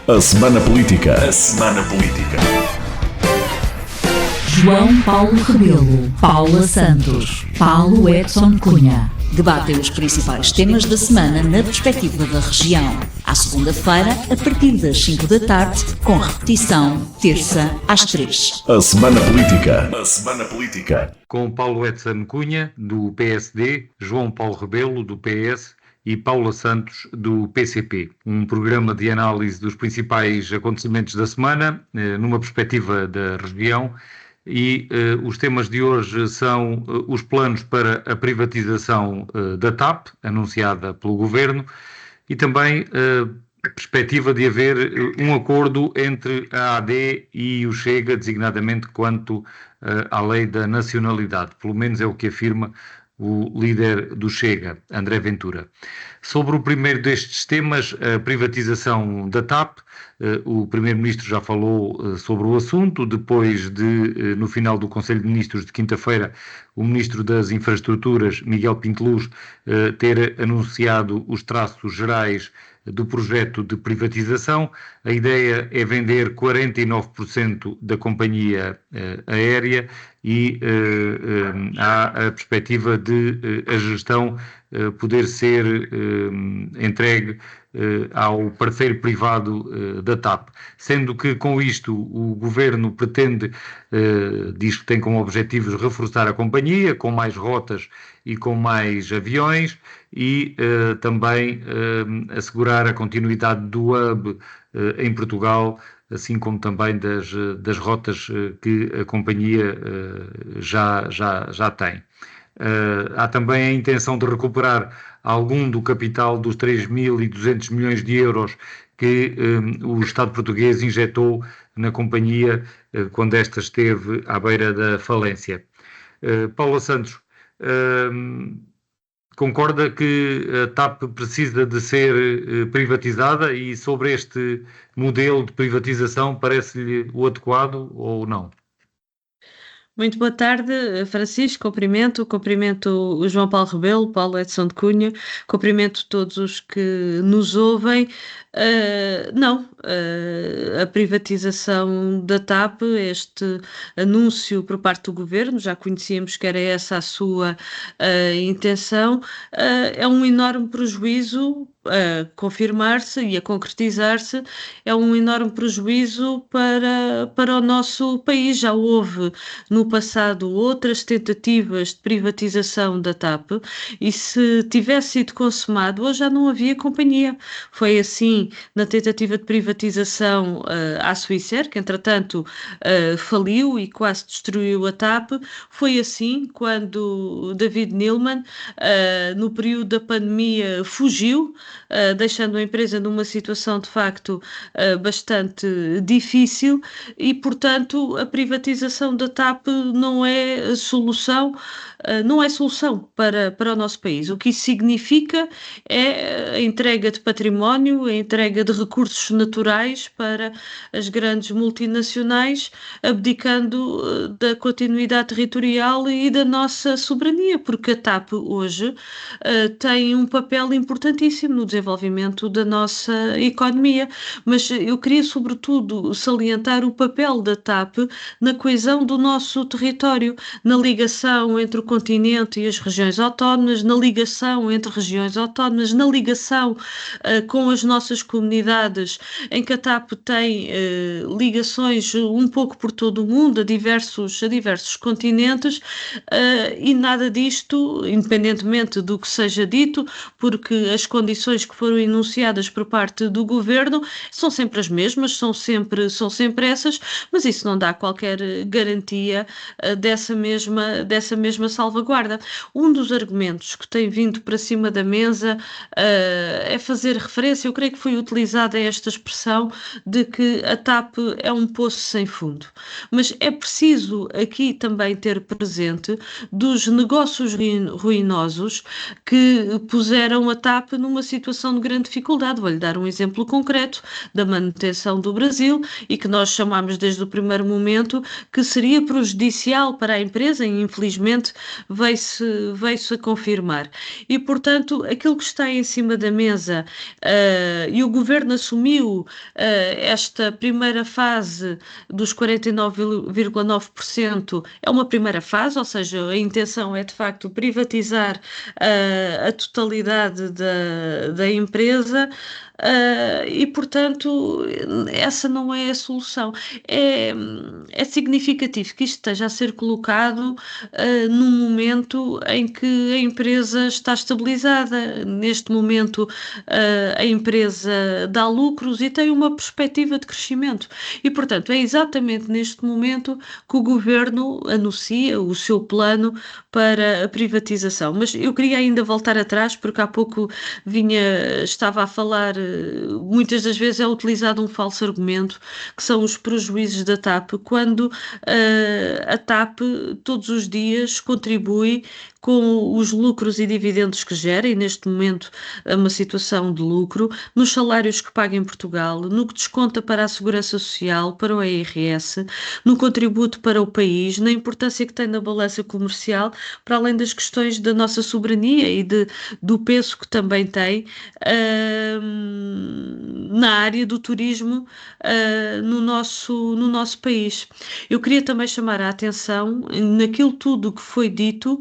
A Semana Política. A Semana Política. João Paulo Rebelo, Paula Santos, Paulo Edson Cunha. Debatem os principais temas da semana na perspectiva da região. À segunda-feira, a partir das 5 da tarde, com repetição, terça às 3. A Semana Política. A Semana Política. Com Paulo Edson Cunha, do PSD, João Paulo Rebelo, do PS e Paula Santos, do PCP. Um programa de análise dos principais acontecimentos da semana, numa perspectiva da região. E os temas de hoje são os planos para a privatização da TAP, anunciada pelo Governo, e também a perspectiva de haver um acordo entre a AD e o Chega, designadamente quanto à lei da nacionalidade. Pelo menos é o que afirma o líder do Chega, André Ventura. Sobre o primeiro destes temas, a privatização da TAP, o Primeiro-Ministro já falou sobre o assunto, depois de, no final do Conselho de Ministros de quinta-feira, o Ministro das Infraestruturas, Miguel Pinteluz, ter anunciado os traços gerais do projeto de privatização. A ideia é vender 49% da companhia aérea e há a perspectiva de a gestão poder ser entregue ao parceiro privado da TAP, sendo que com isto o Governo pretende, diz que tem como objetivos reforçar a companhia com mais rotas e com mais aviões e também assegurar a continuidade do hub em Portugal, assim como também das rotas que a companhia já tem. Há também a intenção de recuperar algum do capital dos 3.200 milhões de euros que o Estado português injetou na companhia quando esta esteve à beira da falência. Paula Santos, concorda que a TAP precisa de ser privatizada e sobre este modelo de privatização parece-lhe o adequado ou não? Muito boa tarde, Francisco, cumprimento o João Paulo Rebelo, Paulo Edson de Cunha, cumprimento todos os que nos ouvem. A privatização da TAP, este anúncio por parte do Governo, já conhecíamos que era essa a sua intenção, é um enorme prejuízo a confirmar-se e a concretizar-se, é um enorme prejuízo para o nosso país. Já houve no passado outras tentativas de privatização da TAP e se tivesse sido consumado, hoje já não havia companhia. Foi assim na tentativa de privatização à Swissair, que entretanto faliu e quase destruiu a TAP. Foi assim quando David Neeleman, no período da pandemia, fugiu, deixando a empresa numa situação de facto bastante difícil e, portanto, a privatização da TAP não é solução para o nosso país. O que isso significa é a entrega de património, a entrega de recursos naturais para as grandes multinacionais, abdicando da continuidade territorial e da nossa soberania, porque a TAP hoje tem um papel importantíssimo no desenvolvimento da nossa economia, mas eu queria sobretudo salientar o papel da TAP na coesão do nosso território, na ligação entre o continente e as regiões autónomas, na ligação entre regiões autónomas, na ligação com as nossas comunidades, em que a TAP tem ligações um pouco por todo o mundo, a diversos continentes, e nada disto, independentemente do que seja dito, porque as condições que foram enunciadas por parte do Governo são sempre as mesmas, são sempre essas, mas isso não dá qualquer garantia dessa mesma salvaguarda. Um dos argumentos que tem vindo para cima da mesa é fazer referência, eu creio que foi utilizada esta expressão, de que a TAP é um poço sem fundo. Mas é preciso aqui também ter presente dos negócios ruinosos que puseram a TAP numa situação de grande dificuldade. Vou-lhe dar um exemplo concreto da manutenção do Brasil e que nós chamámos desde o primeiro momento que seria prejudicial para a empresa e infelizmente veio-se a confirmar. E, portanto, aquilo que está em cima da mesa, e o Governo assumiu esta primeira fase dos 49,9%, é uma primeira fase, ou seja, a intenção é de facto privatizar a totalidade da empresa. E, portanto, essa não é a solução. É significativo que isto esteja a ser colocado num momento em que a empresa está estabilizada. Neste momento, a empresa dá lucros e tem uma perspectiva de crescimento. E, portanto, é exatamente neste momento que o Governo anuncia o seu plano para a privatização. Mas eu queria ainda voltar atrás, porque há pouco estava a falar, muitas das vezes é utilizado um falso argumento, que são os prejuízos da TAP, quando a TAP todos os dias contribui com os lucros e dividendos que gera, e neste momento é uma situação de lucro, nos salários que paga em Portugal, no que desconta para a Segurança Social, para o IRS, no contributo para o país, na importância que tem na balança comercial, para além das questões da nossa soberania e do peso que também tem na área do turismo no nosso país. Eu queria também chamar a atenção naquilo tudo que foi dito,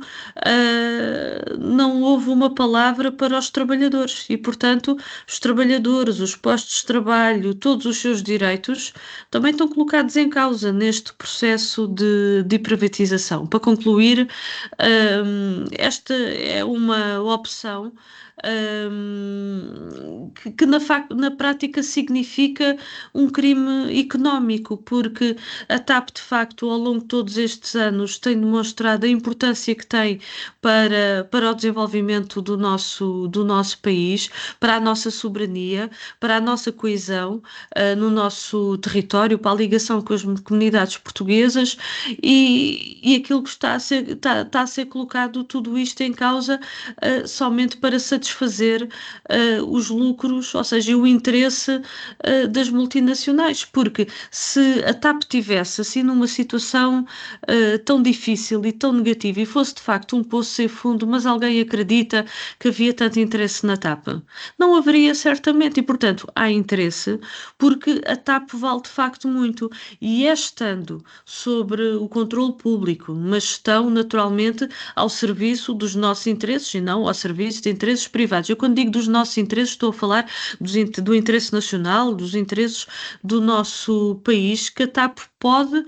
não houve uma palavra para os trabalhadores e, portanto, os trabalhadores, os postos de trabalho, todos os seus direitos também estão colocados em causa neste processo de privatização. Para concluir, esta é uma opção que na prática significa um crime económico, porque a TAP, de facto, ao longo de todos estes anos, tem demonstrado a importância que tem para o desenvolvimento do nosso país, para a nossa soberania, para a nossa coesão no nosso território, para a ligação com as comunidades portuguesas, e aquilo que está a ser colocado, tudo isto em causa somente para satisfazer os lucros, ou seja, o interesse das multinacionais, porque se a TAP tivesse assim numa situação tão difícil e tão negativa e fosse de facto um poço sem fundo, mas alguém acredita que havia tanto interesse na TAP? Não haveria certamente, e portanto há interesse porque a TAP vale de facto muito, e é estando sobre o controle público, mas estão naturalmente ao serviço dos nossos interesses e não ao serviço de interesses privados. Eu, quando digo dos nossos interesses, estou a falar do interesse nacional, dos interesses do nosso país, que a TAP pode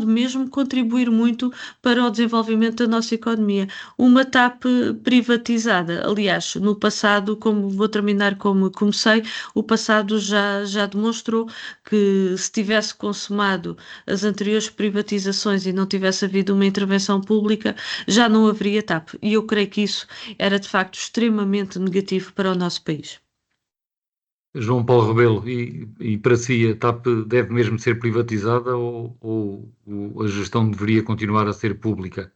mesmo contribuir muito para o desenvolvimento da nossa economia. Uma TAP privatizada, aliás, no passado, como vou terminar como comecei, o passado já demonstrou que se tivesse consumado as anteriores privatizações e não tivesse havido uma intervenção pública, já não haveria TAP. E eu creio que isso era de facto extremamente negativo para o nosso país. João Paulo Rebelo, e para si a TAP deve mesmo ser privatizada ou a gestão deveria continuar a ser pública?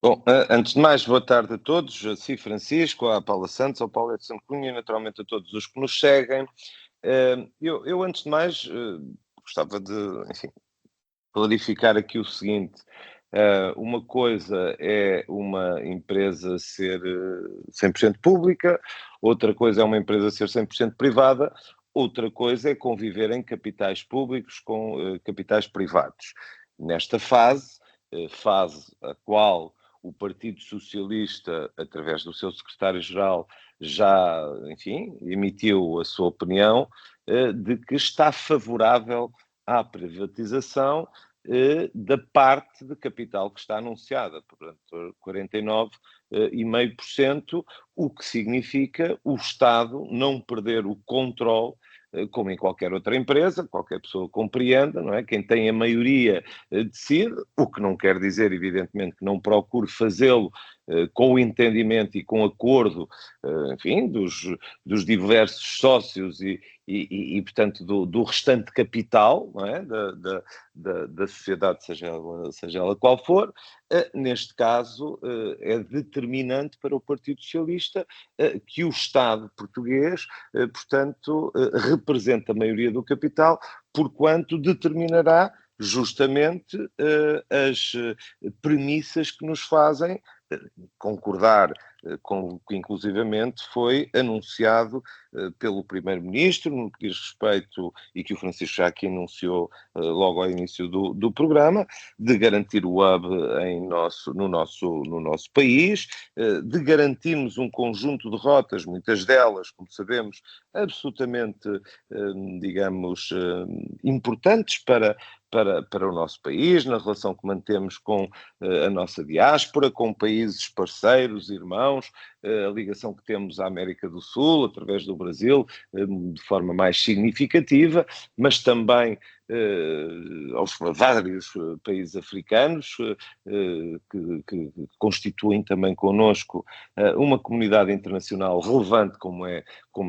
Bom, antes de mais, boa tarde a todos, a si, Francisco, à Paula Santos, ao Paulo Edson Cunha e naturalmente a todos os que nos seguem. Eu antes de mais, gostava de, enfim, clarificar aqui o seguinte. Uma coisa é uma empresa ser 100% pública, outra coisa é uma empresa ser 100% privada, outra coisa é conviver em capitais públicos com capitais privados. Nesta fase a qual o Partido Socialista, através do seu secretário-geral, já, enfim, emitiu a sua opinião de que está favorável à privatização da parte de capital que está anunciada, portanto, 49,5%, o que significa o Estado não perder o controle, como em qualquer outra empresa, qualquer pessoa compreenda, não é? Quem tem a maioria decide, o que não quer dizer, evidentemente, que não procure fazê-lo com o entendimento e com acordo, enfim, dos diversos sócios e portanto, do restante capital, não é? da sociedade, seja ela qual for. Neste caso, é determinante para o Partido Socialista que o Estado português, portanto, representa a maioria do capital, porquanto determinará justamente as premissas que nos fazem concordar com o que inclusivamente foi anunciado pelo Primeiro-Ministro, no que diz respeito, e que o Francisco já aqui anunciou logo ao início do programa, de garantir o hub no nosso país, de garantirmos um conjunto de rotas, muitas delas, como sabemos, absolutamente, digamos, importantes para o nosso país, na relação que mantemos com a nossa diáspora, com países parceiros, irmãos, a ligação que temos à América do Sul, através do Brasil, de forma mais significativa, mas também aos vários países africanos que constituem também connosco uma comunidade internacional relevante como é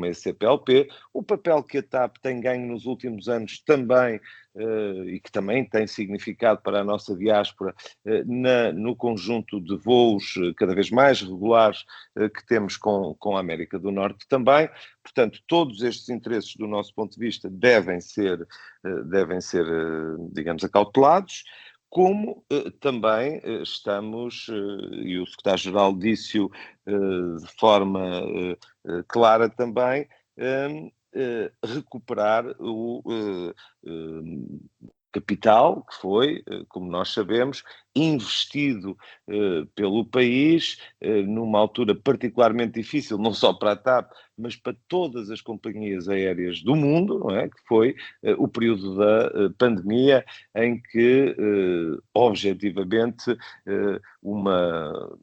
a CPLP, o papel que a TAP tem ganho nos últimos anos também e que também tem significado para a nossa diáspora no conjunto de voos cada vez mais regulares que temos com a América do Norte também. Portanto, todos estes interesses, do nosso ponto de vista, devem ser, digamos, acautelados, como também estamos, e o secretário-geral disse-o de forma clara também, recuperar o capital que foi, como nós sabemos, investido pelo país numa altura particularmente difícil, não só para a TAP, mas para todas as companhias aéreas do mundo, não é? Que foi o período da pandemia, em que, objetivamente, uma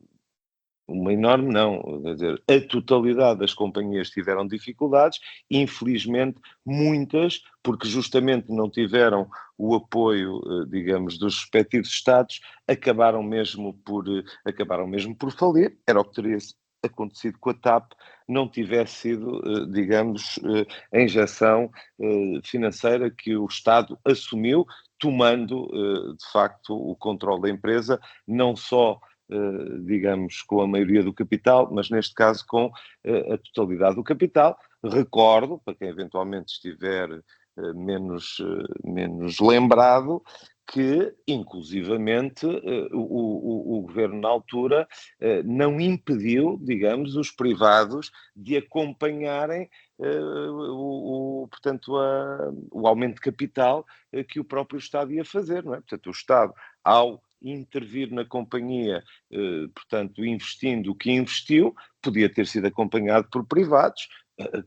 enorme não, quer dizer, a totalidade das companhias tiveram dificuldades, infelizmente muitas, porque justamente não tiveram o apoio, digamos, dos respectivos Estados, acabaram mesmo por falir. Era o que teria acontecido com a TAP, não tivesse sido, digamos, a injeção financeira que o Estado assumiu, tomando, de facto, o controle da empresa, não só digamos, com a maioria do capital, mas neste caso com a totalidade do capital. Recordo, para quem eventualmente estiver menos lembrado, que, inclusivamente, o governo na altura não impediu, digamos, os privados de acompanharem portanto, o aumento de capital que o próprio Estado ia fazer, não é? Portanto, o Estado, ao intervir na companhia, portanto, investindo o que investiu, podia ter sido acompanhado por privados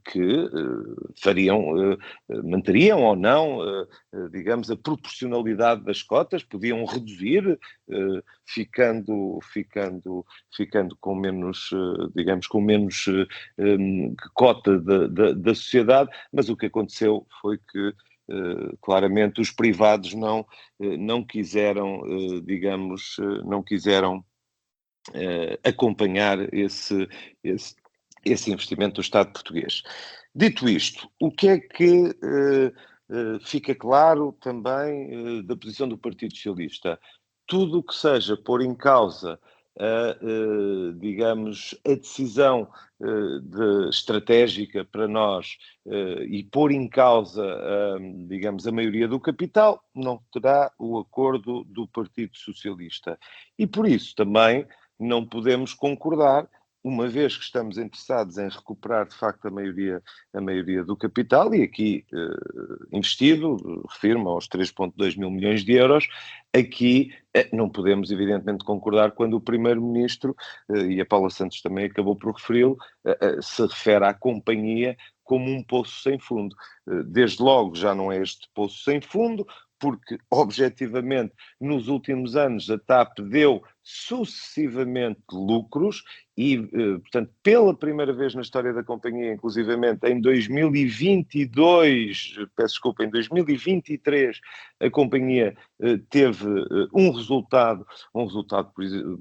que manteriam ou não, digamos, a proporcionalidade das cotas, podiam reduzir, ficando com menos, digamos, com menos cota da sociedade, mas o que aconteceu foi que claramente os privados não quiseram, digamos, não quiseram acompanhar esse investimento do Estado português. Dito isto, o que é que fica claro também da posição do Partido Socialista? Tudo o que seja pôr em causa digamos, a decisão estratégica para nós e pôr em causa, digamos, a maioria do capital, não terá o acordo do Partido Socialista. E por isso também não podemos concordar, uma vez que estamos interessados em recuperar, de facto, a maioria do capital, e aqui investido, refiro-me aos 3,2 mil milhões de euros, aqui não podemos, evidentemente, concordar quando o Primeiro-Ministro, e a Paula Santos também acabou por referi-lo, se refere à companhia como um poço sem fundo. Desde logo já não é este poço sem fundo, porque, objetivamente, nos últimos anos a TAP deu sucessivamente lucros e, portanto, pela primeira vez na história da companhia, inclusivamente em 2022, peço desculpa, em 2023, a companhia teve um resultado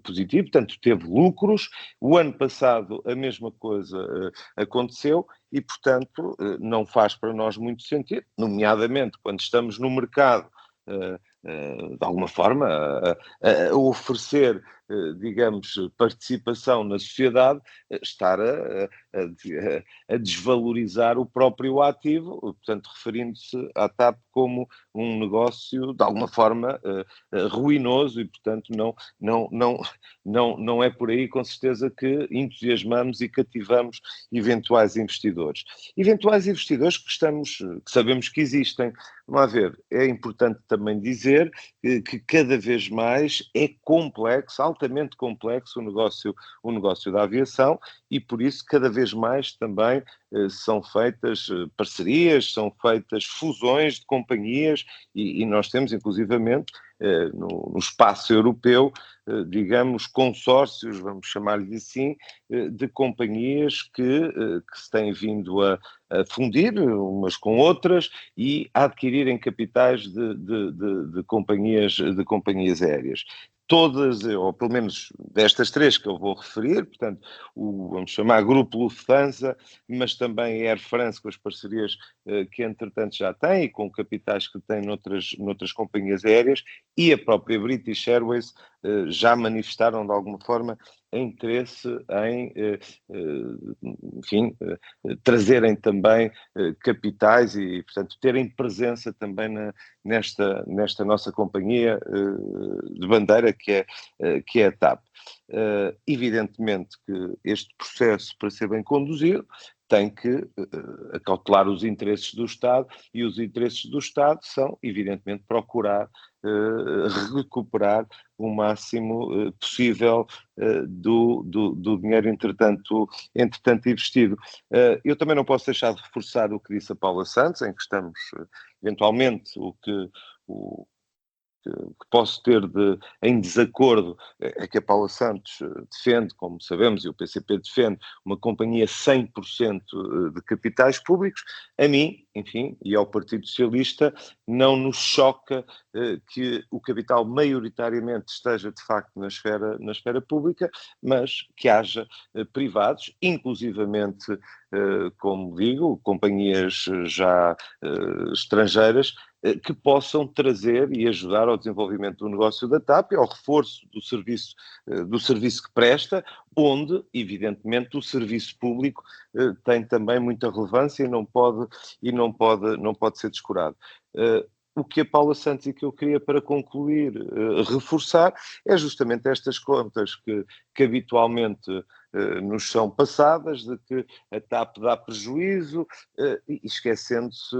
positivo, portanto, teve lucros. O ano passado a mesma coisa aconteceu e, portanto, não faz para nós muito sentido, nomeadamente quando estamos no mercado, de alguma forma, a oferecer digamos, participação na sociedade, estar a desvalorizar o próprio ativo, portanto, referindo-se à TAP como um negócio, de alguma forma, ruinoso e, portanto, não é por aí, com certeza, que entusiasmamos e cativamos eventuais investidores. Eventuais investidores que sabemos que existem. Vamos lá ver, é importante também dizer que cada vez mais é complexo, altamente complexo o negócio da aviação e por isso cada vez mais também são feitas parcerias, são feitas fusões de companhias e nós temos inclusivamente no espaço europeu, digamos, consórcios, vamos chamar-lhe assim, de companhias que se têm vindo a fundir umas com outras e a adquirirem capitais de companhias aéreas. Todas, ou pelo menos destas três que eu vou referir, portanto, vamos chamar Grupo Lufthansa, mas também a Air France com as parcerias que entretanto já tem e com capitais que tem noutras companhias aéreas e a própria British Airways já manifestaram de alguma forma interesse em, enfim, trazerem também capitais e, portanto, terem presença também nesta nossa companhia de bandeira que é a TAP. Evidentemente que este processo, para ser bem conduzido, tem que acautelar os interesses do Estado e os interesses do Estado são, evidentemente, procurar recuperar o máximo possível do dinheiro, entretanto investido. Eu também não posso deixar de reforçar o que disse a Paula Santos, em que estamos, eventualmente, o que posso ter em desacordo é que a Paula Santos defende, como sabemos, e o PCP defende, uma companhia 100% de capitais públicos. A mim, enfim, e ao Partido Socialista, não nos choca que o capital maioritariamente esteja, de facto, na esfera pública, mas que haja privados, inclusivamente, como digo, companhias já estrangeiras, que possam trazer e ajudar ao desenvolvimento do negócio da TAP e ao reforço do serviço que presta, onde, evidentemente, o serviço público tem também muita relevância e não pode ser descurado. O que a Paula Santos e que eu queria, para concluir, reforçar, é justamente estas contas que habitualmente nos são passadas, de que a TAP dá prejuízo, e esquecendo-se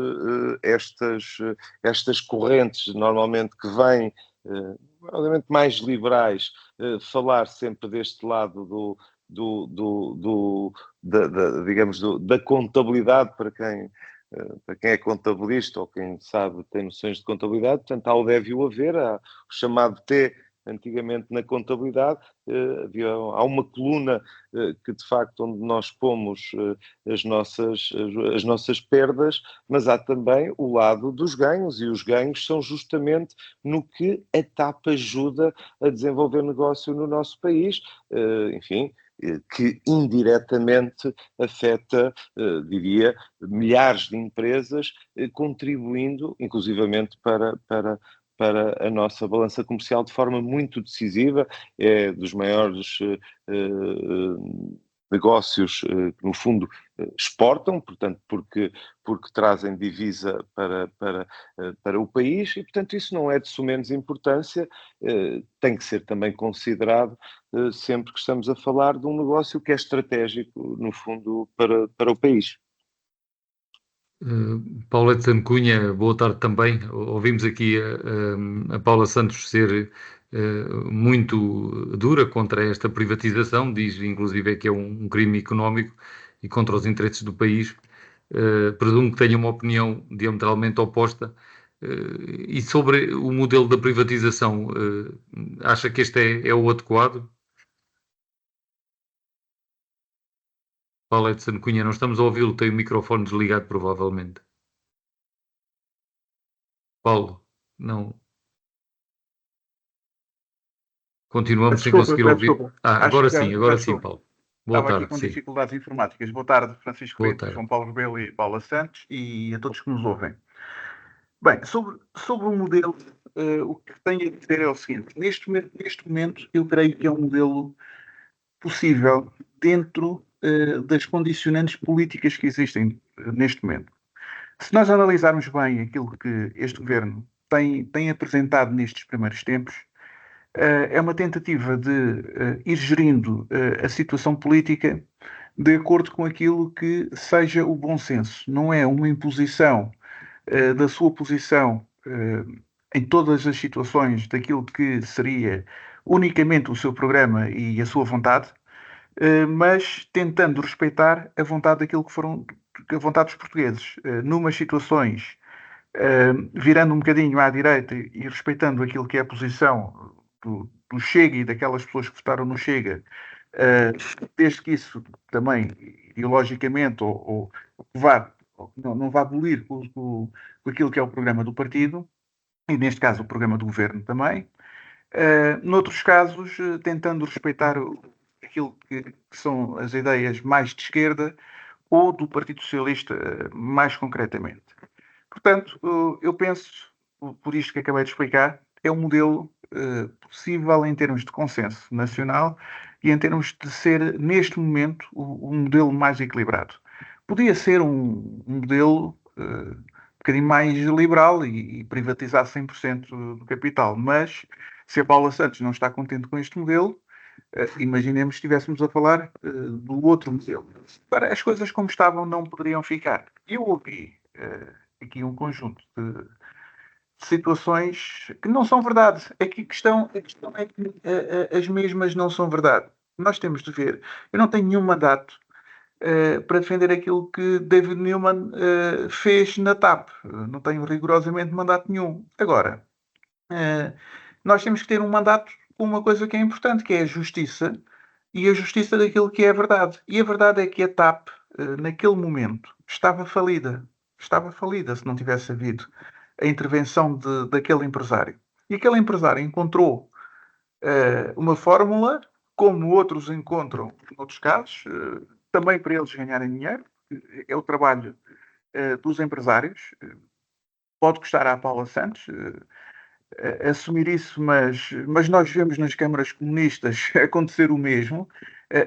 estas correntes, normalmente que vêm, obviamente mais liberais, falar sempre deste lado digamos, da contabilidade para quem é contabilista ou quem sabe tem noções de contabilidade, portanto há o deve o haver, há o chamado T, antigamente na contabilidade, há uma coluna que de facto onde nós pomos as nossas perdas, mas há também o lado dos ganhos, e os ganhos são justamente no que a TAP ajuda a desenvolver negócio no nosso país, enfim, que indiretamente afeta, diria, milhares de empresas, contribuindo, inclusivamente, para a nossa balança comercial de forma muito decisiva. É dos maiores negócios que, no fundo, exportam, portanto, porque trazem divisa para o país e, portanto, isso não é de sumenos importância, tem que ser também considerado sempre que estamos a falar de um negócio que é estratégico, no fundo, para o país. Paula de Santo Cunha, boa tarde também. Ouvimos aqui a Paula Santos ser muito dura contra esta privatização, diz inclusive que é um crime económico e contra os interesses do país. Presumo que tenha uma opinião diametralmente oposta. E sobre o modelo da privatização, acha que este é o adequado? Paula de Santo Cunha, não estamos a ouvi-lo, tem o microfone desligado provavelmente. Paulo, não. Continuamos sem conseguir ouvir. Agora sim, Paulo. Boa tarde. Estava aqui com dificuldades informáticas. Boa tarde, Francisco Brito, João Paulo Rebelo e Paula Santos, e a todos que nos ouvem. Bem, sobre o modelo, o que tenho a dizer é o seguinte: neste momento, eu creio que é um modelo possível dentro das condicionantes políticas que existem neste momento. Se nós analisarmos bem aquilo que este governo tem apresentado nestes primeiros tempos, é uma tentativa de ir gerindo a situação política de acordo com aquilo que seja o bom senso. Não é uma imposição da sua posição em todas as situações daquilo que seria unicamente o seu programa e a sua vontade, mas tentando respeitar a vontade daquilo que foram a vontade dos portugueses. Numas situações, virando um bocadinho à direita e respeitando aquilo que é a posição do Chega e daquelas pessoas que votaram no Chega, desde que isso também, ideologicamente, ou vá, não vá abolir com aquilo que é o programa do partido, e neste caso o programa do governo também. Noutros casos, tentando respeitar aquilo que são as ideias mais de esquerda ou do Partido Socialista, mais concretamente. Portanto, eu penso, por isto que acabei de explicar, é um modelo possível em termos de consenso nacional e em termos de ser, neste momento, o modelo mais equilibrado. Podia ser um modelo um bocadinho mais liberal e privatizar 100% do capital, mas se a Paula Santos não está contente com este modelo, imaginemos que estivéssemos a falar do outro modelo. Para as coisas como estavam não poderiam ficar. Eu ouvi aqui um conjunto de situações que não são verdade. Aqui a questão é que as mesmas não são verdade. Nós temos de ver. Eu não tenho nenhum mandato para defender aquilo que David Newman fez na TAP. Não tenho rigorosamente mandato nenhum. Agora, nós temos que ter um mandato com uma coisa que é importante, que é a justiça, e a justiça daquilo que é a verdade. E a verdade é que a TAP, naquele momento, estava falida. Estava falida se não tivesse havido a intervenção daquele empresário. E aquele empresário encontrou uma fórmula, como outros encontram noutros casos, também para eles ganharem dinheiro. É o trabalho dos empresários. Pode custar à Paula Santos assumir isso, mas nós vemos nas câmaras comunistas acontecer o mesmo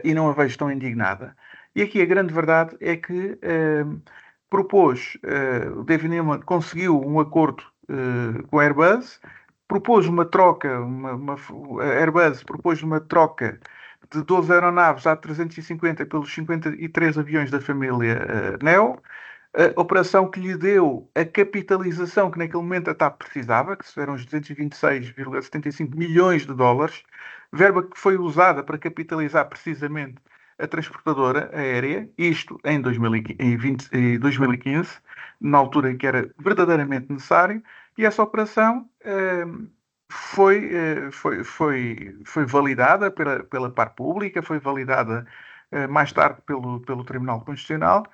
e não a vejo tão indignada. E aqui a grande verdade é que o David Newman conseguiu um acordo com a Airbus, propôs uma troca, a Airbus propôs uma troca de 12 aeronaves A350 pelos 53 aviões da família Neo, a operação que lhe deu a capitalização que naquele momento a TAP precisava, que eram os 226,75 milhões de dólares, verba que foi usada para capitalizar precisamente a transportadora aérea, isto em 2015, na altura em que era verdadeiramente necessário, e essa operação foi validada pela par pública, foi validada mais tarde pelo Tribunal Constitucional,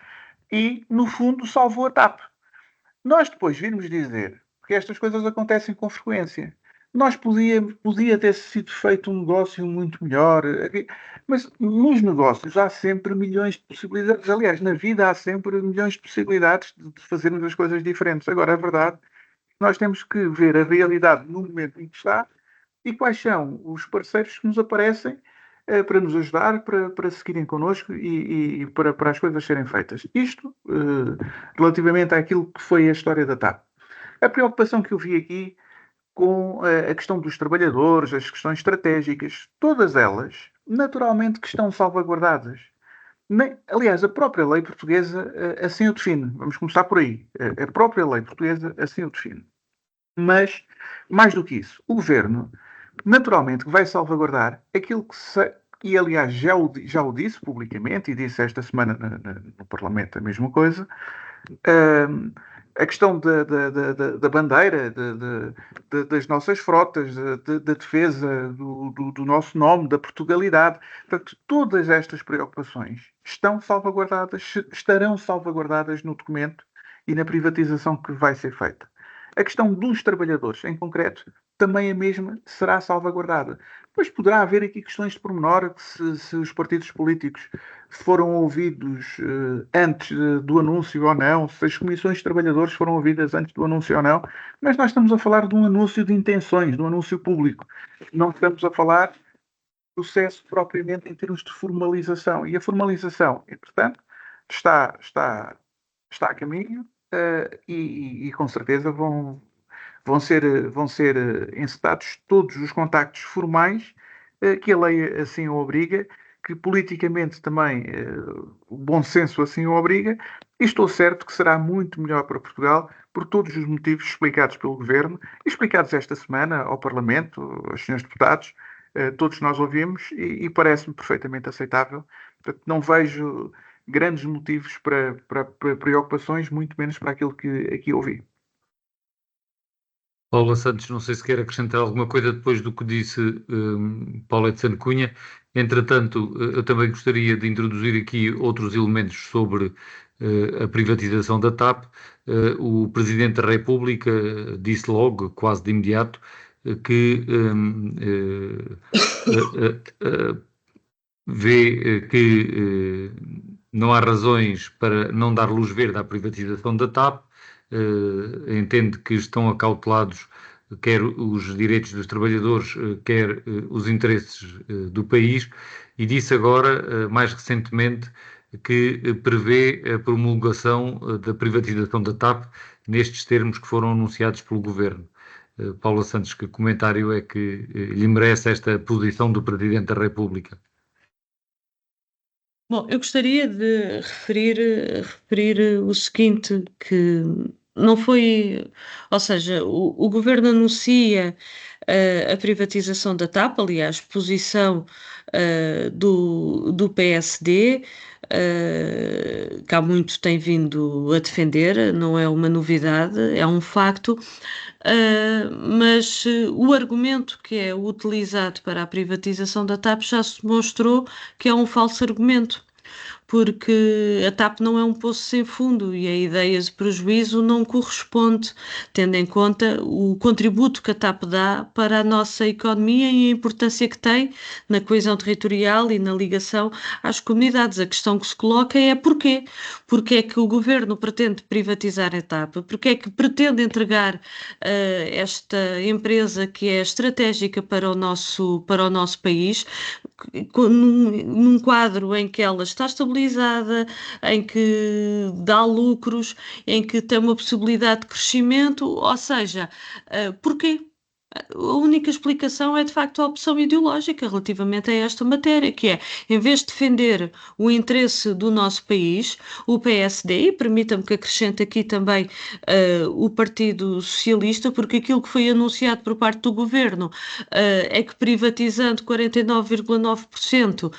e, no fundo, salvou a TAP. Nós depois vimos dizer que estas coisas acontecem com frequência. Podia ter sido feito um negócio muito melhor, mas nos negócios há sempre milhões de possibilidades. Aliás, na vida há sempre milhões de possibilidades de fazermos as coisas diferentes. Agora, a verdade, nós temos que ver a realidade no momento em que está e quais são os parceiros que nos aparecem para nos ajudar, para seguirem connosco e para as coisas serem feitas. Isto relativamente àquilo que foi a história da TAP. A preocupação que eu vi aqui com a questão dos trabalhadores, as questões estratégicas, todas elas, naturalmente, que estão salvaguardadas. Aliás, a própria lei portuguesa assim o define. Vamos começar por aí. A própria lei portuguesa assim o define. Mas, mais do que isso, o governo naturalmente que vai salvaguardar aquilo e aliás já o disse publicamente e disse esta semana no Parlamento a mesma coisa, a questão da bandeira, das nossas frotas, da defesa do nosso nome, da Portugalidade. Portanto, todas estas preocupações estarão salvaguardadas no documento e na privatização que vai ser feita. A questão dos trabalhadores, em concreto, também a mesma será salvaguardada. Depois poderá haver aqui questões de pormenor, se os partidos políticos foram ouvidos antes do anúncio ou não, se as comissões de trabalhadores foram ouvidas antes do anúncio ou não, mas nós estamos a falar de um anúncio de intenções, de um anúncio público. Não estamos a falar do processo propriamente em termos de formalização. E a formalização, entretanto, está a caminho e com certeza vão ser encetados todos os contactos formais que a lei assim o obriga, que politicamente também o bom senso assim o obriga, e estou certo que será muito melhor para Portugal por todos os motivos explicados pelo Governo, explicados esta semana ao Parlamento, aos senhores deputados, todos nós ouvimos e parece-me perfeitamente aceitável. Portanto, não vejo grandes motivos para preocupações, muito menos para aquilo que aqui ouvi. Paula Santos, não sei se quer acrescentar alguma coisa depois do que disse Paula de Santo Cunha. Entretanto, eu também gostaria de introduzir aqui outros elementos sobre a privatização da TAP. O Presidente da República disse logo, quase de imediato, que vê que não há razões para não dar luz verde à privatização da TAP. Entende que estão acautelados quer os direitos dos trabalhadores, quer os interesses do país, e disse agora, mais recentemente, que prevê a promulgação da privatização da TAP nestes termos que foram anunciados pelo Governo. Paula Santos, que comentário é que lhe merece esta posição do Presidente da República? Bom, eu gostaria de referir o seguinte, que não foi, ou seja, o Governo anuncia a privatização da TAP, aliás, posição do PSD, que há muito tem vindo a defender, não é uma novidade, é um facto, mas o argumento que é utilizado para a privatização da TAP já se mostrou que é um falso argumento, porque a TAP não é um poço sem fundo e a ideia de prejuízo não corresponde, tendo em conta o contributo que a TAP dá para a nossa economia e a importância que tem na coesão territorial e na ligação às comunidades. A questão que se coloca é porquê? Porque é que o Governo pretende privatizar a TAP? Porque é que pretende entregar esta empresa que é estratégica para o nosso país, num quadro em que ela está estabilizada, em que dá lucros, em que tem uma possibilidade de crescimento, ou seja, porquê? A única explicação é, de facto, a opção ideológica relativamente a esta matéria, que é, em vez de defender o interesse do nosso país, o PSD, e permita-me que acrescente aqui também o Partido Socialista, porque aquilo que foi anunciado por parte do Governo é que privatizando 49,9%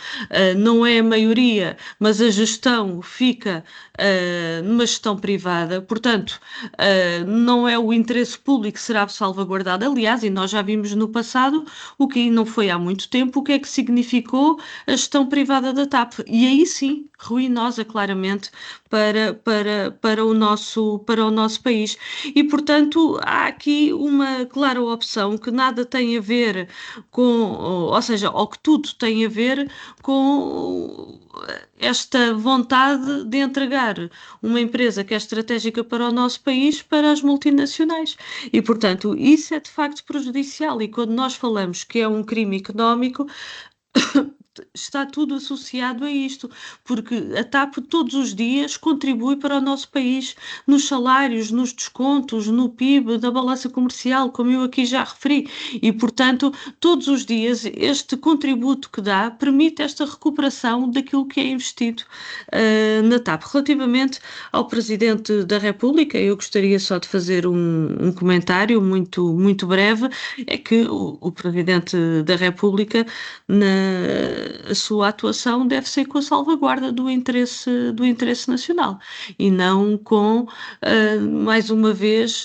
não é a maioria, mas a gestão fica numa gestão privada, portanto, não é o interesse público que será salvaguardado. Aliás, e nós já vimos no passado, o que não foi há muito tempo, o que é que significou a gestão privada da TAP. E aí sim, ruinosa claramente para o nosso país. E, portanto, há aqui uma clara opção que nada tem a ver com, ou seja, ou que tudo tem a ver com esta vontade de entregar uma empresa que é estratégica para o nosso país para as multinacionais. E, portanto, isso é de facto prejudicial. E quando nós falamos que é um crime económico, está tudo associado a isto, porque a TAP todos os dias contribui para o nosso país nos salários, nos descontos, no PIB, da balança comercial, como eu aqui já referi, e portanto todos os dias este contributo que dá permite esta recuperação daquilo que é investido na TAP. Relativamente ao Presidente da República, eu gostaria só de fazer um comentário muito breve, é que o Presidente da República a sua atuação deve ser com a salvaguarda do interesse nacional e não com, mais uma vez,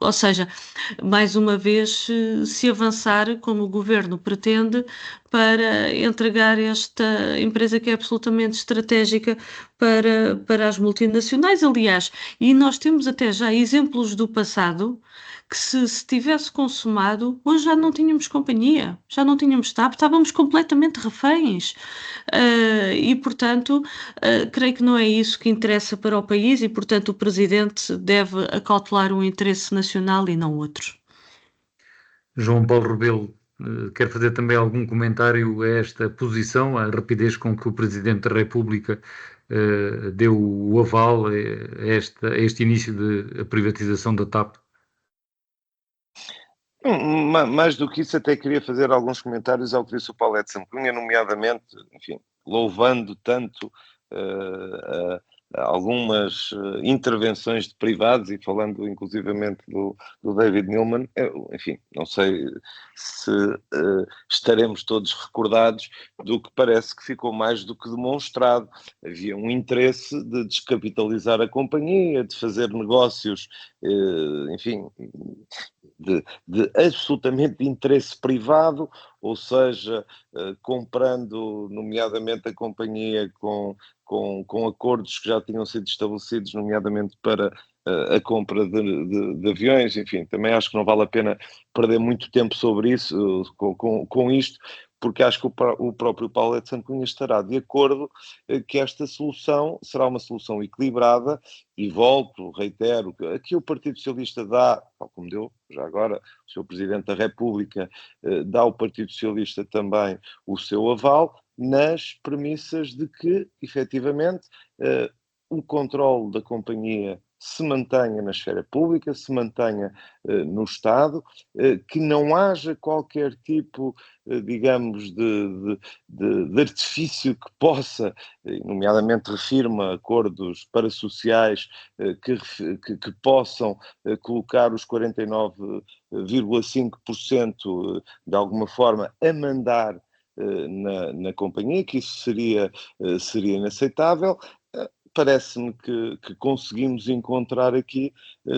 ou seja, mais uma vez se avançar como o Governo pretende para entregar esta empresa que é absolutamente estratégica para as multinacionais. Aliás, e nós temos até já exemplos do passado que se tivesse consumado, hoje já não tínhamos companhia, já não tínhamos TAP, estávamos completamente reféns. E, portanto, creio que não é isso que interessa para o país e, portanto, o Presidente deve acautelar um interesse nacional e não outros. João Paulo Rebelo, quer fazer também algum comentário a esta posição, a rapidez com que o Presidente da República deu o aval a este início de privatização da TAP? Mais do que isso, até queria fazer alguns comentários ao que disse o Paulo Edson Cunha, nomeadamente, enfim, louvando tanto algumas intervenções de privados e falando inclusivamente do David Neeleman. Enfim, não sei se estaremos todos recordados do que parece que ficou mais do que demonstrado. Havia um interesse de descapitalizar a companhia, de fazer negócios, enfim, de absolutamente interesse privado, ou seja, comprando nomeadamente a companhia com acordos que já tinham sido estabelecidos, nomeadamente para a compra de aviões. Enfim, também acho que não vale a pena perder muito tempo sobre isso, com isto, porque acho que o próprio Paulo Edson Cunha estará de acordo que esta solução será uma solução equilibrada e reitero, aqui o Partido Socialista dá, tal como deu já agora, o Sr. Presidente da República dá ao Partido Socialista também o seu aval, nas premissas de que, efetivamente, o controle da companhia se mantenha na esfera pública, se mantenha no Estado, que não haja qualquer tipo, digamos, de artifício que possa, nomeadamente refirma acordos parasociais que possam colocar os 49,5% de alguma forma a mandar na companhia, que isso seria inaceitável. Parece-me que conseguimos encontrar aqui,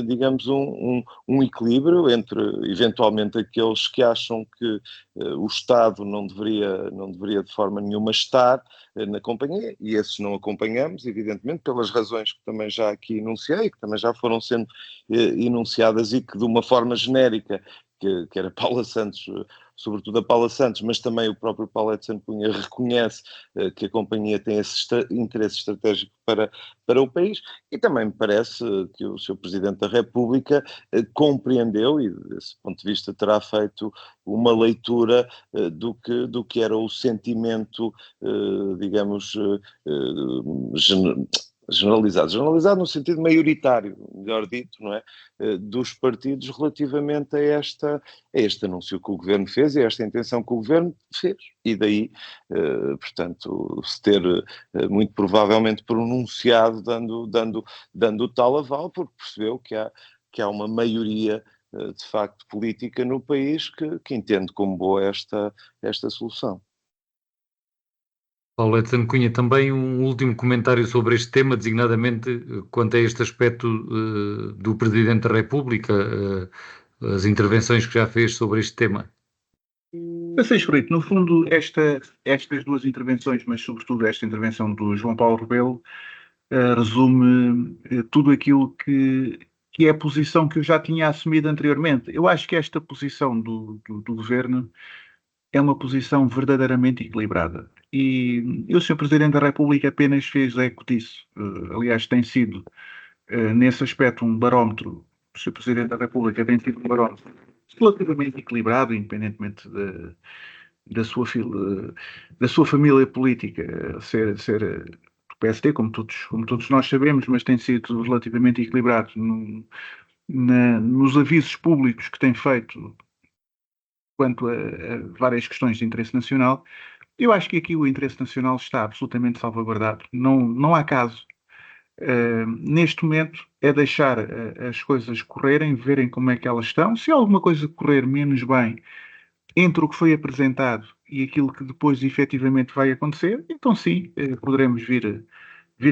digamos, um equilíbrio entre, eventualmente, aqueles que acham que o Estado não deveria de forma nenhuma estar na companhia, e esses não acompanhamos, evidentemente, pelas razões que também já aqui enunciei, que também já foram sendo enunciadas e que, de uma forma genérica, que era Paula Santos, sobretudo a Paula Santos, mas também o próprio Paulo Edson Cunha reconhece que a companhia tem esse interesse estratégico para o país, e também me parece que o Sr. Presidente da República compreendeu e, desse ponto de vista, terá feito uma leitura do que era o sentimento, digamos, generalizado no sentido maioritário, melhor dito, não é? Dos partidos relativamente a este anúncio que o Governo fez e a esta intenção que o Governo fez. E daí, portanto, se ter muito provavelmente pronunciado dando tal aval, porque percebeu que há uma maioria de facto política no país que entende como boa esta solução. Paulo Edson Cunha, também um último comentário sobre este tema, designadamente quanto a este aspecto do Presidente da República, as intervenções que já fez sobre este tema. Francisco Brito, no fundo, estas duas intervenções, mas sobretudo esta intervenção do João Paulo Rebelo, resume tudo aquilo que é a posição que eu já tinha assumido anteriormente. Eu acho que esta posição do Governo é uma posição verdadeiramente equilibrada. E o Sr. Presidente da República apenas fez eco disso. Aliás, tem sido, nesse aspecto, um barómetro. O Sr. Presidente da República tem sido um barómetro relativamente equilibrado, independentemente da sua família política ser do PSD, como todos nós sabemos, mas tem sido relativamente equilibrado nos avisos públicos que tem feito quanto a várias questões de interesse nacional. Eu acho que aqui o interesse nacional está absolutamente salvaguardado. Não há caso. Neste momento é deixar as coisas correrem, verem como é que elas estão. Se alguma coisa correr menos bem entre o que foi apresentado e aquilo que depois efetivamente vai acontecer, então sim, poderemos vir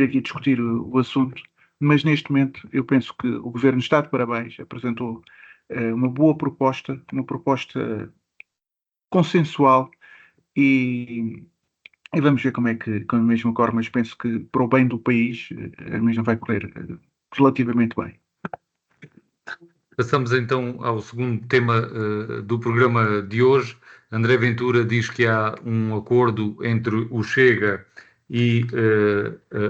aqui discutir o assunto. Mas neste momento eu penso que o Governo está de parabéns, apresentou uma boa proposta, uma proposta consensual e vamos ver como a mesma corre, mas penso que para o bem do país a mesma vai correr relativamente bem. Passamos então ao segundo tema do programa de hoje. André Ventura diz que há um acordo entre o Chega e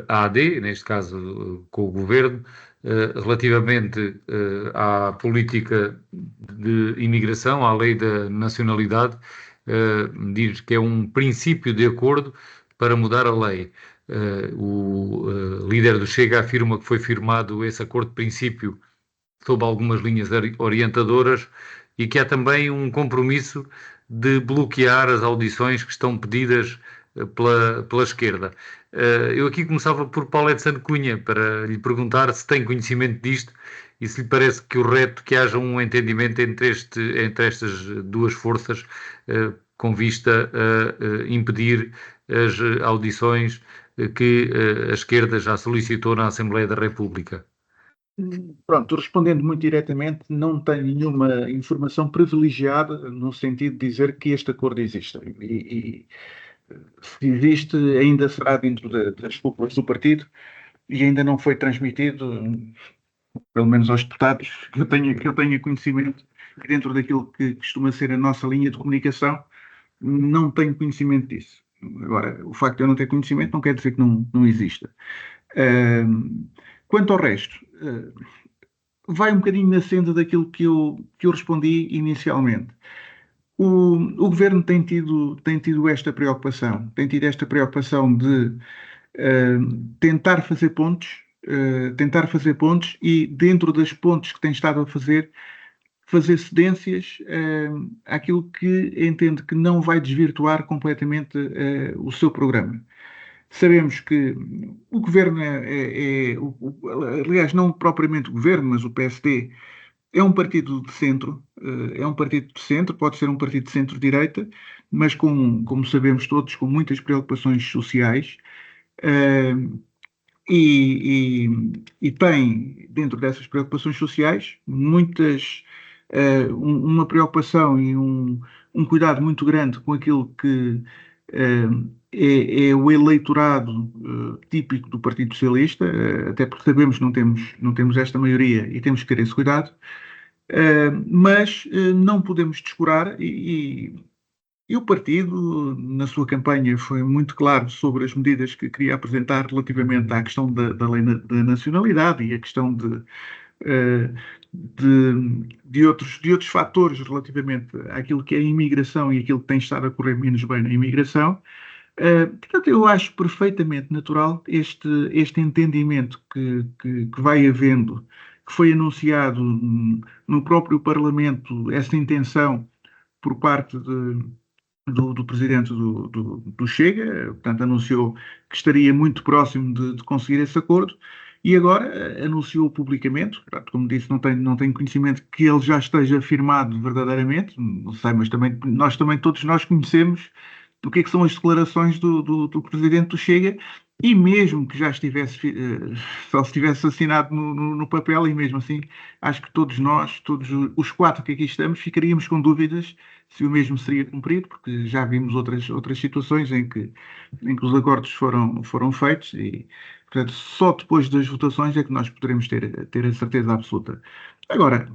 a AD, neste caso com o Governo, relativamente à política de imigração, à lei da nacionalidade. Diz que é um princípio de acordo para mudar a lei. O líder do Chega afirma que foi firmado esse acordo de princípio sob algumas linhas orientadoras e que há também um compromisso de bloquear as audições que estão pedidas pela esquerda. Eu aqui começava por Paulette Santo Cunha para lhe perguntar se tem conhecimento disto e se lhe parece correto que haja um entendimento entre estas duas forças com vista a impedir as audições que a esquerda já solicitou na Assembleia da República. Pronto, respondendo muito diretamente, não tenho nenhuma informação privilegiada no sentido de dizer que este acordo existe. E se existe, ainda será dentro das cúpulas do partido e ainda não foi transmitido, pelo menos aos deputados, que eu tenha conhecimento, e dentro daquilo que costuma ser a nossa linha de comunicação, não tenho conhecimento disso. Agora, o facto de eu não ter conhecimento não quer dizer que não exista. Quanto ao resto, vai um bocadinho na senda daquilo que eu respondi inicialmente. O Governo tem tido esta preocupação, de tentar fazer pontes e dentro das pontes que tem estado a fazer cedências àquilo que entende que não vai desvirtuar completamente o seu programa. Sabemos que o Governo aliás, não propriamente o Governo, mas o PSD é um partido de centro, pode ser um partido de centro-direita, mas como sabemos todos, com muitas preocupações sociais, e tem, dentro dessas preocupações sociais, uma preocupação e um cuidado muito grande com aquilo que é o eleitorado típico do Partido Socialista, até porque sabemos que não temos esta maioria e temos que ter esse cuidado, mas não podemos descurar e o partido, na sua campanha, foi muito claro sobre as medidas que queria apresentar relativamente à questão da lei da nacionalidade e a questão de outros fatores relativamente àquilo que é a imigração e aquilo que tem estado a correr menos bem na imigração. Portanto, eu acho perfeitamente natural este entendimento que vai havendo, que foi anunciado no próprio Parlamento, essa intenção por parte do presidente do Chega, portanto, anunciou que estaria muito próximo de conseguir esse acordo. E agora anunciou publicamente, como disse, não tenho conhecimento que ele já esteja firmado verdadeiramente, não sei, mas todos nós conhecemos o que é que são as declarações do presidente do Chega, e mesmo que já estivesse, só se tivesse assinado no papel, e mesmo assim, acho que todos os quatro que aqui estamos, ficaríamos com dúvidas se o mesmo seria cumprido, porque já vimos outras situações em que os acordos foram feitos e, portanto, só depois das votações é que nós poderemos ter a certeza absoluta. Agora,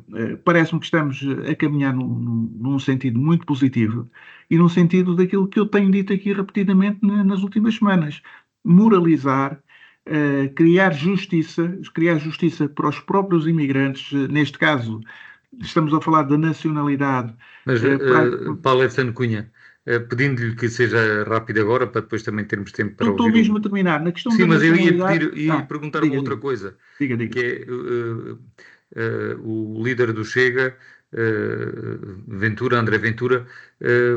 parece-me que estamos a caminhar num sentido muito positivo e num sentido daquilo que eu tenho dito aqui repetidamente nas últimas semanas. Moralizar, criar justiça para os próprios imigrantes, neste caso estamos a falar da nacionalidade. Mas, Paulette Santo Cunha, pedindo-lhe que seja rápido agora, para depois também termos tempo para ouvir. Estou mesmo a terminar. Na questão Sim, da mas eu nacionalidade... ia perguntar uma outra coisa. Diga. Que é o líder do Chega, André Ventura,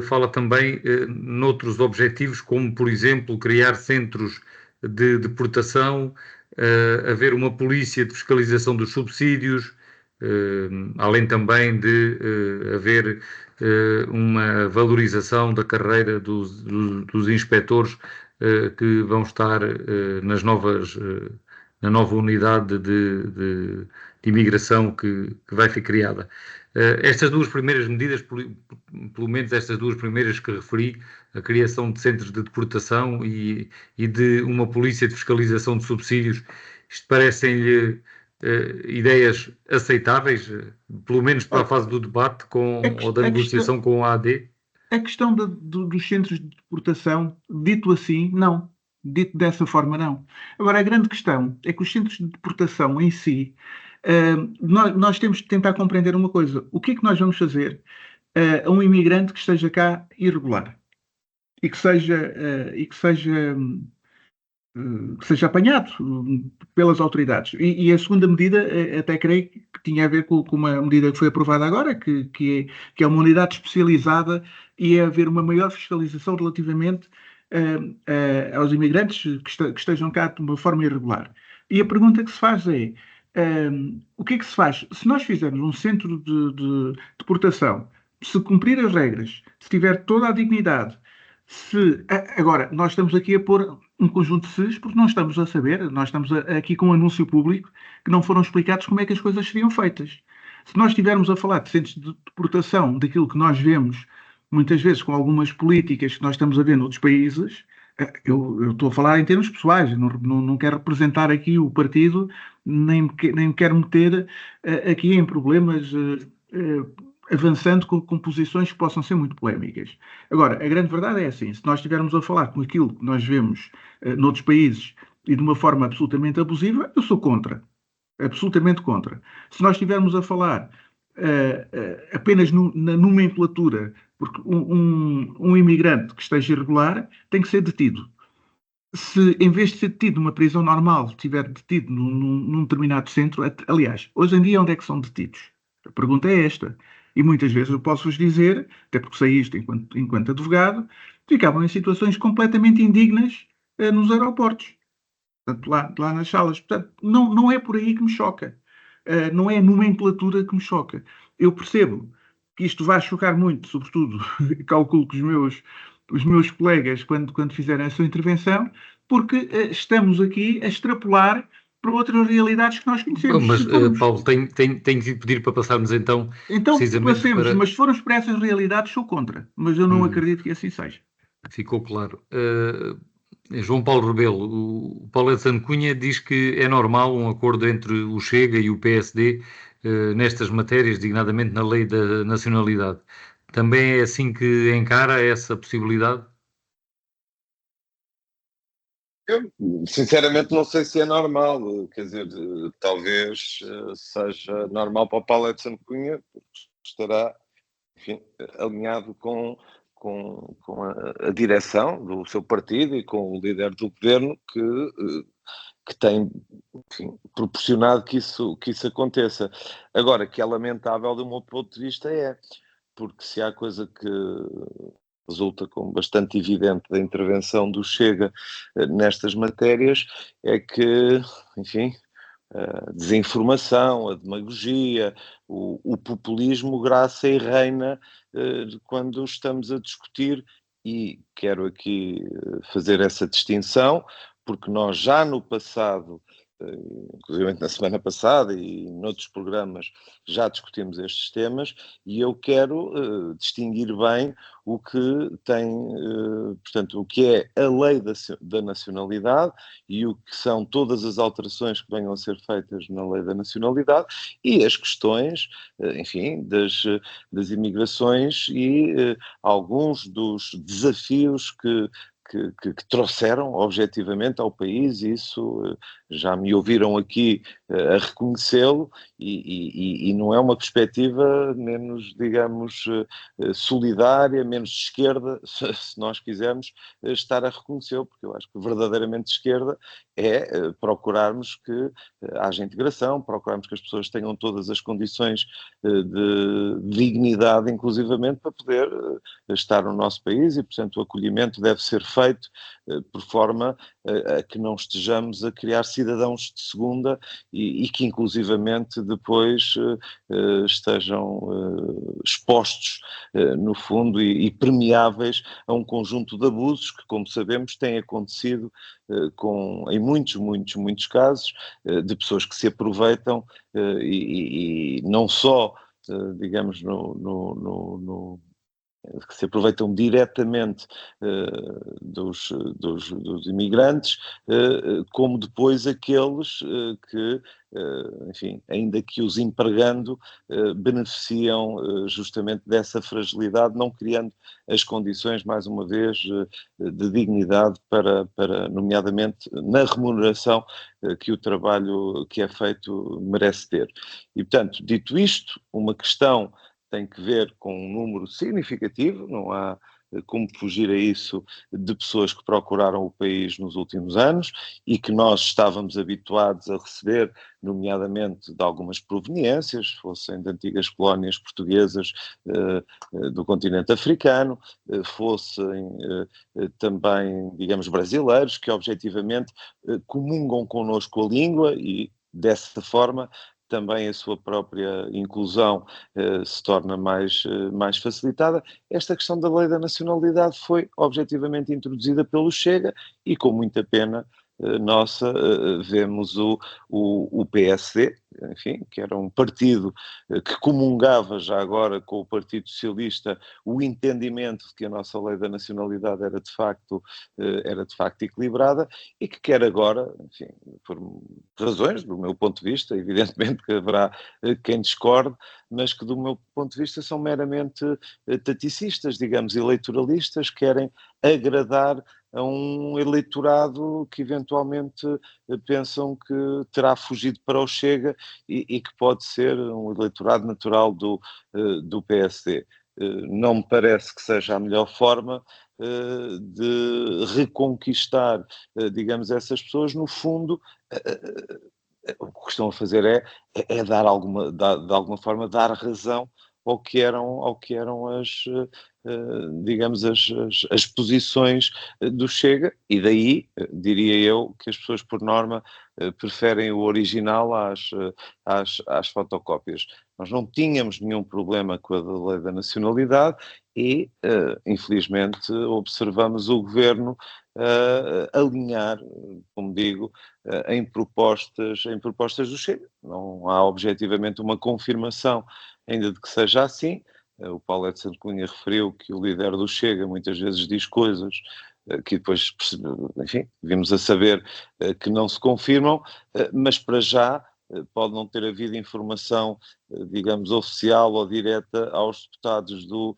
fala também noutros objetivos, como, por exemplo, criar centros de deportação, haver uma polícia de fiscalização dos subsídios, além também de haver uma valorização da carreira dos inspectores que vão estar nas novas na nova unidade de imigração que vai ser criada. Estas duas primeiras medidas, pelo menos estas duas primeiras que referi, a criação de centros de deportação e de uma polícia de fiscalização de subsídios, isto parecem-lhe ideias aceitáveis, pelo menos para a fase do debate ou da negociação com a AD? A questão dos centros de deportação, dito assim, não. Dito dessa forma, não. Agora, a grande questão é que os centros de deportação em si, nós temos de tentar compreender uma coisa. O que é que nós vamos fazer a um imigrante que esteja cá irregular e que seja apanhado pelas autoridades? E a segunda medida, até creio que tinha a ver com uma medida que foi aprovada agora, que é uma unidade especializada e é haver uma maior fiscalização relativamente aos imigrantes que estejam cá de uma forma irregular. E a pergunta que se faz é, o que é que se faz? Se nós fizermos um centro de deportação, se cumprir as regras, se tiver toda a dignidade, agora, nós estamos aqui a pôr um conjunto de se's porque não estamos a saber, nós estamos aqui com um anúncio público que não foram explicados como é que as coisas seriam feitas. Se nós estivermos a falar de centros de deportação daquilo que nós vemos muitas vezes com algumas políticas que nós estamos a ver noutros países, eu estou a falar em termos pessoais, não quero representar aqui o partido, nem me quero meter aqui em problemas avançando com posições que possam ser muito polémicas. Agora, a grande verdade é assim, se nós estivermos a falar com aquilo que nós vemos noutros países e de uma forma absolutamente abusiva, eu sou contra. Absolutamente contra. Se nós estivermos a falar apenas na nomenclatura, porque um imigrante que esteja irregular tem que ser detido. Se, em vez de ser detido numa prisão normal, estiver detido num determinado centro, aliás, hoje em dia onde é que são detidos? A pergunta é esta. E muitas vezes eu posso-vos dizer, até porque sei isto enquanto advogado, ficavam em situações completamente indignas nos aeroportos. Portanto, lá nas salas. Portanto, não é por aí que me choca. Não é a nomenclatura que me choca. Eu percebo que isto vai chocar muito, sobretudo, calculo que os meus colegas, quando fizerem a sua intervenção, porque estamos aqui a extrapolar para outras realidades que nós conhecemos. Mas, Paulo, tenho de pedir para passarmos então precisamente passemos, mas se formos para essas realidades, sou contra. Mas eu não acredito que assim seja. Ficou claro. João Paulo Rebelo, o Paulo Santo Cunha diz que é normal um acordo entre o Chega e o PSD nestas matérias, designadamente na lei da nacionalidade. Também é assim que encara essa possibilidade? Eu, sinceramente, não sei se é normal. Quer dizer, talvez seja normal para o Paulo Santo Cunha, porque estará, enfim, alinhado com a direção do seu partido e com o líder do governo que tem, enfim, proporcionado que isso aconteça. Agora, que é lamentável do meu ponto de vista porque se há coisa que resulta como bastante evidente da intervenção do Chega nestas matérias, é que, enfim, a desinformação, a demagogia, o populismo graça e reina quando estamos a discutir, e quero aqui fazer essa distinção, porque nós já no passado, inclusive na semana passada e noutros programas, já discutimos estes temas, e eu quero distinguir bem o que tem, portanto, o que é a lei da nacionalidade e o que são todas as alterações que venham a ser feitas na lei da nacionalidade e as questões, enfim, das imigrações e alguns dos desafios que trouxeram objetivamente ao país, e isso já me ouviram aqui a reconhecê-lo, e não é uma perspectiva menos, digamos, solidária, menos de esquerda, se nós quisermos estar a reconhecê-lo, porque eu acho que verdadeiramente de esquerda é procurarmos que haja integração, procurarmos que as pessoas tenham todas as condições de dignidade, inclusivamente, para poder estar no nosso país, e, portanto, o acolhimento deve ser feito por forma a que não estejamos a criar cidadãos de segunda e que inclusivamente depois estejam expostos, no fundo, e permeáveis a um conjunto de abusos que, como sabemos, têm acontecido em muitos casos, de pessoas que se aproveitam e não só, digamos, que se aproveitam diretamente dos imigrantes, como depois aqueles que, enfim, ainda que os empregando, beneficiam justamente dessa fragilidade, não criando as condições, mais uma vez, de dignidade nomeadamente, na remuneração que o trabalho que é feito merece ter. E, portanto, dito isto, uma questão tem que ver com um número significativo, não há como fugir a isso, de pessoas que procuraram o país nos últimos anos e que nós estávamos habituados a receber, nomeadamente de algumas proveniências, fossem de antigas colónias portuguesas do continente africano, fossem também, digamos, brasileiros, que objetivamente comungam connosco a língua e, dessa forma, também a sua própria inclusão se torna mais facilitada. Esta questão da lei da nacionalidade foi objetivamente introduzida pelo Chega e, com muita pena nossa, vemos o PSD, enfim, que era um partido que comungava já agora com o Partido Socialista o entendimento de que a nossa lei da nacionalidade era de facto equilibrada e que quer agora, enfim, por razões, do meu ponto de vista, evidentemente que haverá quem discorde, mas que do meu ponto de vista são meramente taticistas, digamos, eleitoralistas, querem agradar a um eleitorado que eventualmente pensam que terá fugido para o Chega e que pode ser um eleitorado natural do PSD. Não me parece que seja a melhor forma de reconquistar, digamos, essas pessoas. No fundo, o que estão a fazer é dar de alguma forma, dar razão ao que eram digamos, as posições do Chega, e daí, diria eu, que as pessoas, por norma, preferem o original às fotocópias. Nós não tínhamos nenhum problema com a lei da nacionalidade e, infelizmente, observamos o governo alinhar, como digo, em propostas do Chega. Não há objetivamente uma confirmação ainda de que seja assim. O Paulo de Santo Cunha referiu que o líder do Chega muitas vezes diz coisas que depois, enfim, vimos a saber que não se confirmam, mas para já pode não ter havido informação, digamos, oficial ou direta aos deputados do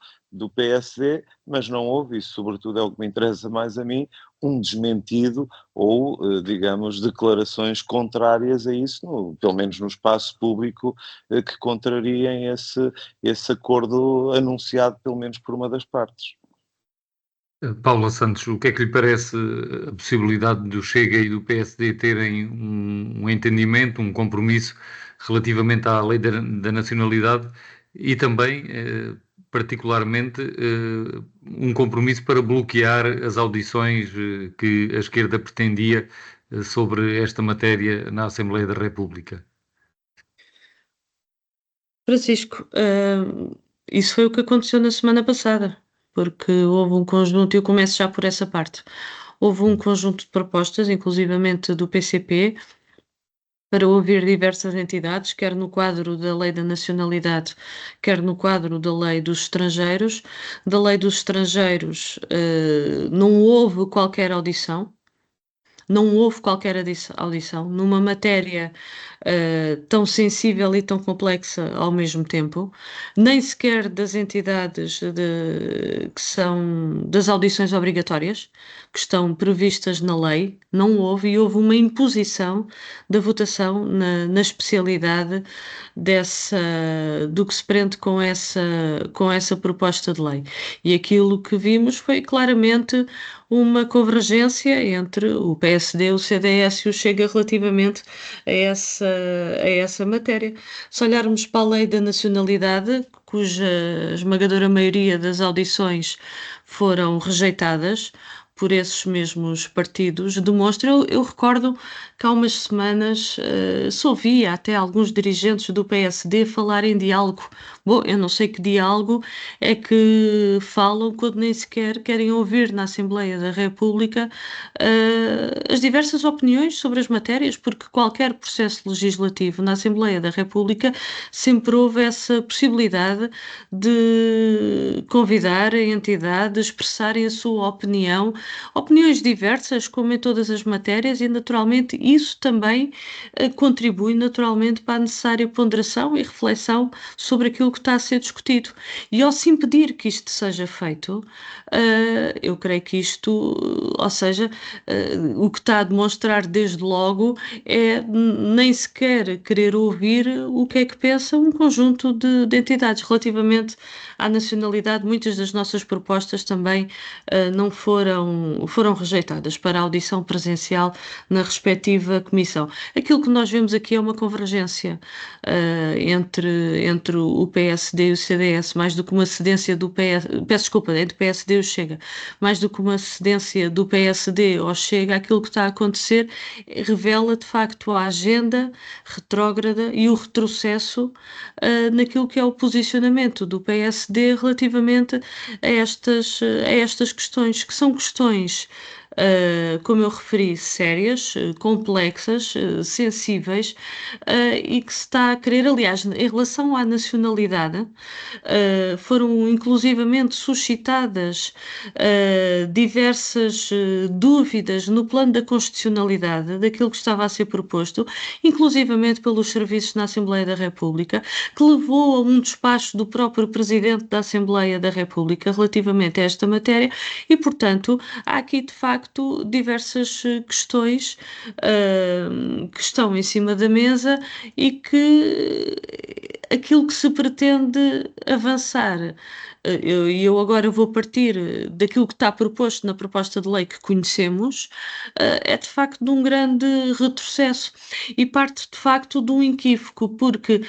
PSD, mas não houve, e sobretudo é o que me interessa mais a mim, um desmentido ou, digamos, declarações contrárias a isso, pelo menos no espaço público, que contrariem esse acordo anunciado pelo menos por uma das partes. Paula Santos, o que é que lhe parece a possibilidade do Chega e do PSD terem um entendimento, um compromisso relativamente à lei da nacionalidade e também, particularmente, um compromisso para bloquear as audições que a esquerda pretendia sobre esta matéria na Assembleia da República? Francisco, isso foi o que aconteceu na semana passada, porque houve um conjunto, eu começo já por essa parte, houve um conjunto de propostas, inclusivamente do PCP, para ouvir diversas entidades, quer no quadro da Lei da Nacionalidade, quer no quadro da Lei dos Estrangeiros. Da Lei dos Estrangeiros não houve qualquer audição, numa matéria tão sensível e tão complexa ao mesmo tempo, nem sequer das entidades que são das audições obrigatórias, que estão previstas na lei, não houve, e houve uma imposição da votação na especialidade do que se prende com essa proposta de lei. E aquilo que vimos foi claramente uma convergência entre o PSD, o CDS e o Chega relativamente a essa matéria. Se olharmos para a lei da nacionalidade, cuja esmagadora maioria das audições foram rejeitadas, por esses mesmos partidos demonstra. Eu recordo que há umas semanas se ouvia até alguns dirigentes do PSD falar em diálogo. Bom, eu não sei que diálogo é que falam quando nem sequer querem ouvir na Assembleia da República as diversas opiniões sobre as matérias, porque qualquer processo legislativo na Assembleia da República sempre houve essa possibilidade de convidar a entidade a expressarem a sua opinião, opiniões diversas, como em todas as matérias, e naturalmente isso também contribui naturalmente para a necessária ponderação e reflexão sobre aquilo que está a ser discutido. E ao se impedir que isto seja feito, eu creio que isto, ou seja, o que está a demonstrar desde logo é nem sequer querer ouvir o que é que pensa um conjunto de entidades relativamente à nacionalidade. Muitas das nossas propostas também não foram rejeitadas para a audição presencial na respectiva comissão. Aquilo que nós vemos aqui é uma convergência entre o PSD e o CDS, mais do que uma cedência do entre o PSD e o Chega, mais do que uma cedência do PSD ao Chega. Aquilo que está a acontecer revela de facto a agenda retrógrada e o retrocesso naquilo que é o posicionamento do PSD relativamente a estas questões, que são questões, como eu referi, sérias, complexas, sensíveis, e que se está a querer, aliás, em relação à nacionalidade, foram inclusivamente suscitadas diversas dúvidas no plano da constitucionalidade daquilo que estava a ser proposto, inclusivamente pelos serviços na Assembleia da República, que levou a um despacho do próprio Presidente da Assembleia da República relativamente a esta matéria, e, portanto, há aqui, de facto, diversas questões que estão em cima da mesa e que aquilo que se pretende avançar. Eu agora vou partir daquilo que está proposto na proposta de lei que conhecemos, é de facto de um grande retrocesso e parte de facto de um equívoco, porque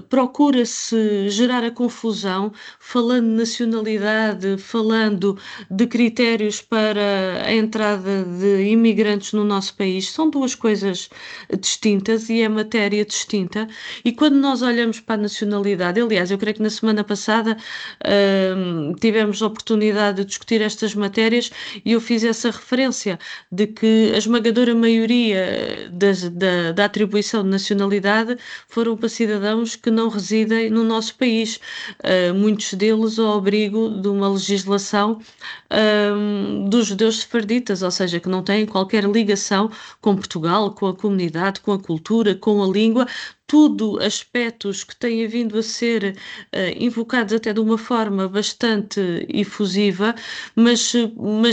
procura-se gerar a confusão, falando de nacionalidade, falando de critérios para a entrada de imigrantes no nosso país. São duas coisas distintas e é matéria distinta, e quando nós olhamos para a nacionalidade, aliás, eu creio que na semana passada tivemos a oportunidade de discutir estas matérias e eu fiz essa referência de que a esmagadora maioria da atribuição de nacionalidade foram para cidadãos que não residem no nosso país, muitos deles ao abrigo de uma legislação dos judeus sefarditas, ou seja, que não têm qualquer ligação com Portugal, com a comunidade, com a cultura, com a língua. Tudo aspectos que têm vindo a ser invocados até de uma forma bastante efusiva, mas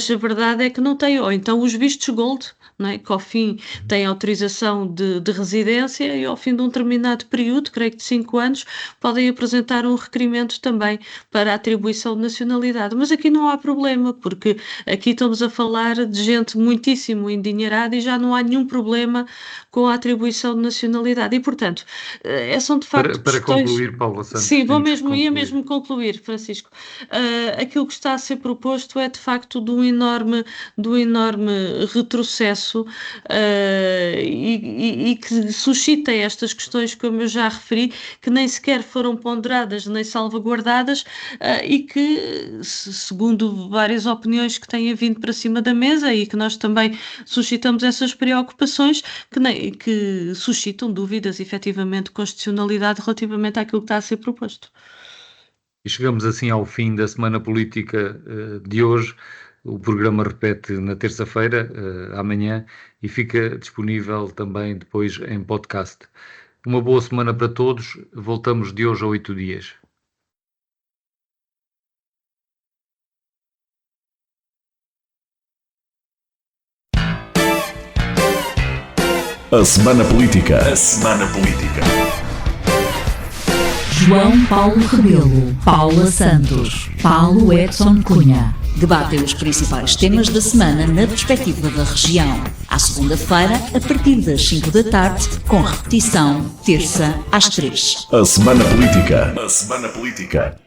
a verdade é que não têm, ou então os vistos gold, não é? Que ao fim têm autorização de residência e ao fim de um determinado período, creio que de 5 anos, podem apresentar um requerimento também para a atribuição de nacionalidade. Mas aqui não há problema, porque aqui estamos a falar de gente muitíssimo endinheirada e já não há nenhum problema com a atribuição de nacionalidade. E, portanto, são de facto para questões... concluir, Paula Santos. Sim, ia mesmo concluir, Francisco. Aquilo que está a ser proposto é de facto de um enorme retrocesso e que suscita estas questões, como eu já referi, que nem sequer foram ponderadas nem salvaguardadas, e que, segundo várias opiniões que têm vindo para cima da mesa e que nós também suscitamos essas preocupações, que suscitam dúvidas, efetivamente, de constitucionalidade relativamente àquilo que está a ser proposto. E chegamos assim ao fim da Semana Política de hoje. O programa repete na terça-feira, amanhã, e fica disponível também depois em podcast. Uma boa semana para todos. Voltamos de hoje a 8 dias. A Semana Política. A Semana Política. João Paulo Rebelo, Paula Santos, Paulo Edson Cunha. Debatem os principais temas da semana na perspectiva da região. À segunda-feira, a partir das 5 da tarde, com repetição, terça às 3. A Semana Política. A Semana Política.